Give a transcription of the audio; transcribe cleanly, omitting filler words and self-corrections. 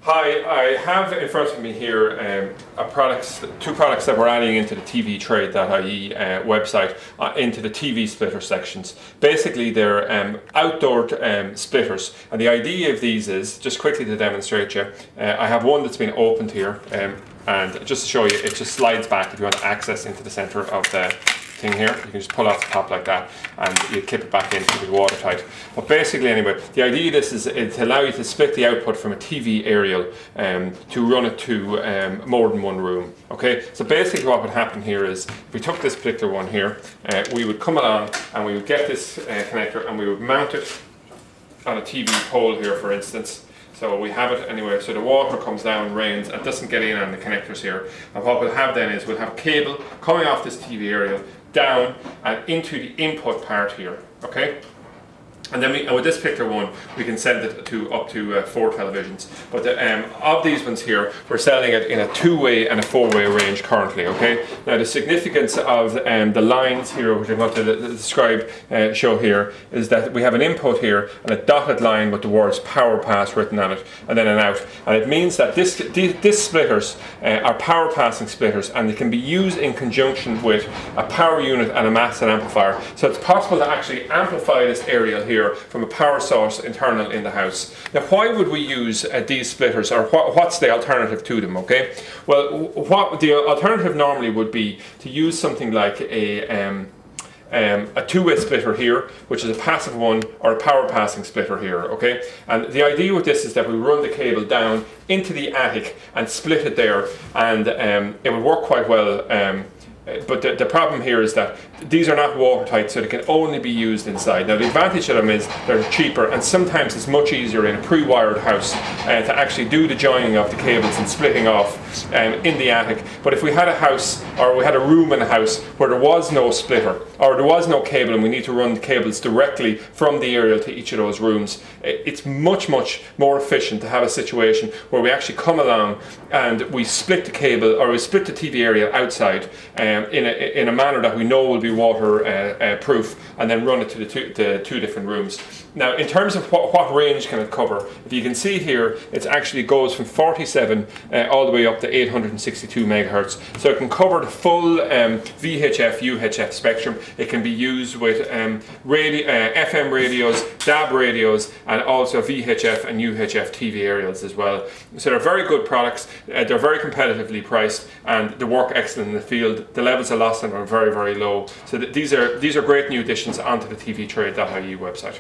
Hi, I have in front of me here two products that we're adding into the tvtrade.ie website into the TV splitter sections. Basically, they're outdoor splitters, and the idea of these is, just quickly to demonstrate you, I have one that's been opened here, and just to show you, it just slides back if you want to access into the center of the thing here. You can just pull off the top like that and you clip it back in to be watertight. But basically anyway, the idea of this is to allow you to split the output from a TV aerial to run it to more than one room. Okay, so basically what would happen here is, if we took this particular one here, we would come along and we would get this connector and we would mount it on a TV pole here, for instance. So we have it anyway, so the water comes down, rains, and doesn't get in on the connectors here. And what we'll have then is we'll have a cable coming off this TV aerial down and into the input part here, okay? And then with this particular one, we can send it to up to 4 televisions. But of these ones here, we're selling it in a 2-way and a 4-way range currently, okay? Now the significance of the lines here, which I'm going to describe, show here, is that we have an input here and a dotted line with the words power pass written on it, and then an out. And it means that these splitters are power passing splitters, and they can be used in conjunction with a power unit and a master amplifier. So it's possible to actually amplify this aerial here from a power source internal in the house. Now, why would we use these splitters, or what's the alternative to them? Okay, well, what the alternative normally would be to use something like a 2-way splitter here, which is a passive one, or a power passing splitter here, okay? And the idea with this is that we run the cable down into the attic and split it there, and it would work quite well. But the problem here is that these are not watertight, so they can only be used inside. Now the advantage of them is they're cheaper, and sometimes it's much easier in a pre-wired house to actually do the joining of the cables and splitting off in the attic. But if we had a house, or we had a room in a house where there was no splitter, or there was no cable, and we need to run the cables directly from the aerial to each of those rooms, it's much more efficient to have a situation where we actually come along and we split the cable, or we split the TV aerial outside in a manner that we know will be water proof, and then run it to the two different rooms. Now, in terms of what range can it cover, if you can see here, it actually goes from 47 all the way up to 862 megahertz. So it can cover the full VHF, UHF spectrum. It can be used with FM radios, DAB radios, and also VHF and UHF TV aerials as well. So they're very good products. They're very competitively priced, and they work excellent in the field. The levels of loss on them are very low. So these are great new additions onto the tvtrade.ie website.